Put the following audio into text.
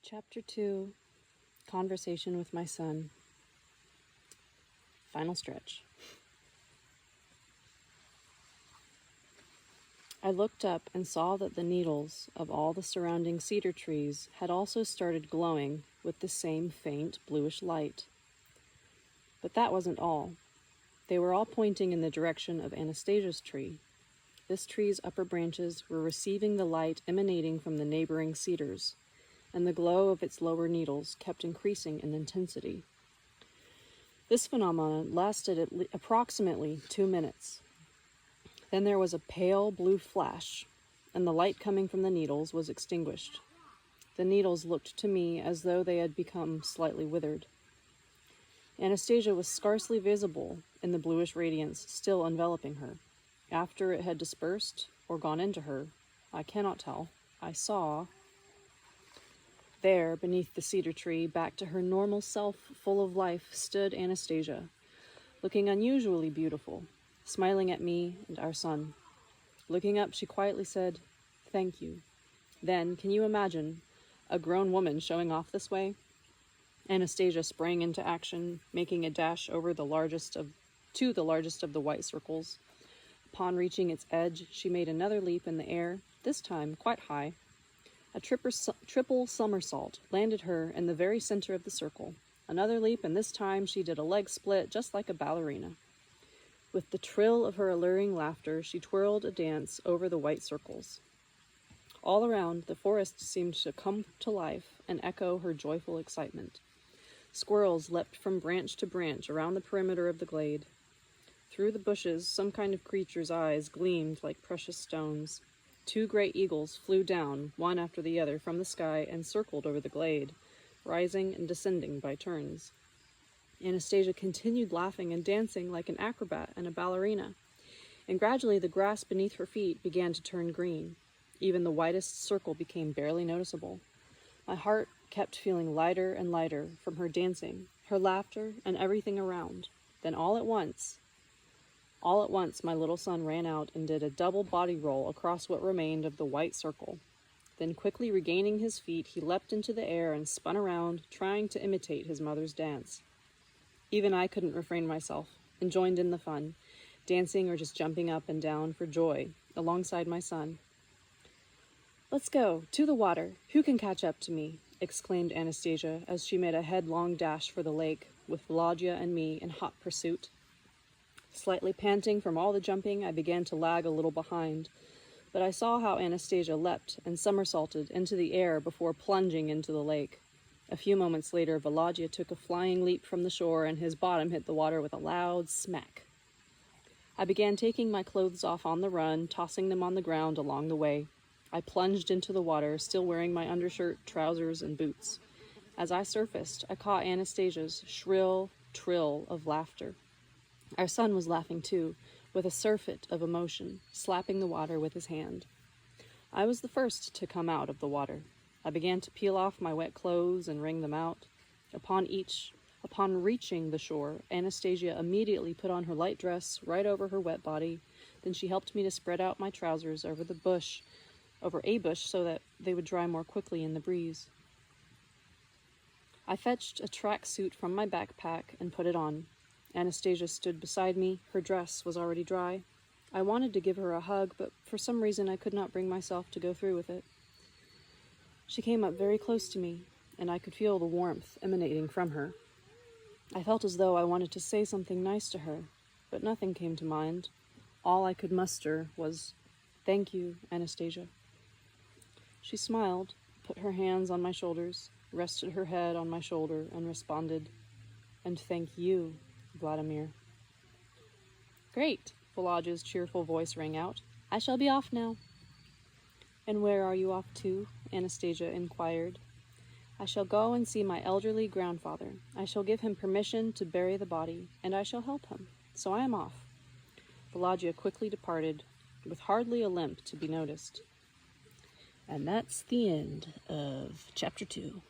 Chapter 2, Conversation with My Son. Final stretch. I looked up and saw that the needles of all the surrounding cedar trees had also started glowing with the same faint bluish light. But that wasn't all. They were all pointing in the direction of Anastasia's tree. This tree's upper branches were receiving the light emanating from the neighboring cedars, and the glow of its lower needles kept increasing in intensity. This phenomenon lasted approximately 2 minutes. Then there was a pale blue flash, and the light coming from the needles was extinguished. The needles looked to me as though they had become slightly withered. Anastasia was scarcely visible in the bluish radiance still enveloping her. After it had dispersed or gone into her, I cannot tell, I saw there, beneath the cedar tree, back to her normal self, full of life, stood Anastasia, looking unusually beautiful, smiling at me and our son. Looking up, she quietly said, "Thank you." Then, can you imagine a grown woman showing off this way? Anastasia sprang into action, making a dash over to the largest of the white circles. Upon reaching its edge, she made another leap in the air, this time quite high. A triple somersault landed her in the very center of the circle. Another leap, and this time she did a leg split just like a ballerina. With the trill of her alluring laughter, she twirled a dance over the white circles. All around, the forest seemed to come to life and echo her joyful excitement. Squirrels leapt from branch to branch around the perimeter of the glade. Through the bushes, some kind of creature's eyes gleamed like precious stones. 2 great eagles flew down, one after the other, from the sky and circled over the glade, rising and descending by turns. Anastasia continued laughing and dancing like an acrobat and a ballerina, and gradually the grass beneath her feet began to turn green. Even the widest circle became barely noticeable. My heart kept feeling lighter and lighter from her dancing, her laughter, and everything around. Then all at once, my little son ran out and did a double body roll across what remained of the white circle. Then, quickly regaining his feet, he leapt into the air and spun around, trying to imitate his mother's dance. Even I couldn't refrain myself, and joined in the fun, dancing or just jumping up and down for joy, alongside my son. "Let's go, to the water. Who can catch up to me?" exclaimed Anastasia as she made a headlong dash for the lake, with Vladimir and me in hot pursuit. Slightly panting from all the jumping, I began to lag a little behind, but I saw how Anastasia leapt and somersaulted into the air before plunging into the lake. A few moments later, Vladimir took a flying leap from the shore, and his bottom hit the water with a loud smack. I began taking my clothes off on the run, tossing them on the ground along the way. I plunged into the water, still wearing my undershirt, trousers, and boots. As I surfaced, I caught Anastasia's shrill trill of laughter. Our son was laughing too, with a surfeit of emotion, slapping the water with his hand. I was the first to come out of the water. I began to peel off my wet clothes and wring them out. Upon reaching the shore, Anastasia immediately put on her light dress right over her wet body. Then she helped me to spread out my trousers over a bush so that they would dry more quickly in the breeze. I fetched a track suit from my backpack and put it on. Anastasia stood beside me. Her dress was already dry. I wanted to give her a hug, but for some reason I could not bring myself to go through with it. She came up very close to me, and I could feel the warmth emanating from her. I felt as though I wanted to say something nice to her, but nothing came to mind. All I could muster was, "Thank you, Anastasia." She smiled, put her hands on my shoulders, rested her head on my shoulder, and responded, "And thank you, Vladimir." "Great," Vladia's cheerful voice rang out. "I shall be off now." "And where are you off to?" Anastasia inquired. "I shall go and see my elderly grandfather. I shall give him permission to bury the body, and I shall help him. So I am off." Vladimir quickly departed, with hardly a limp to be noticed. And that's the end of Chapter 2.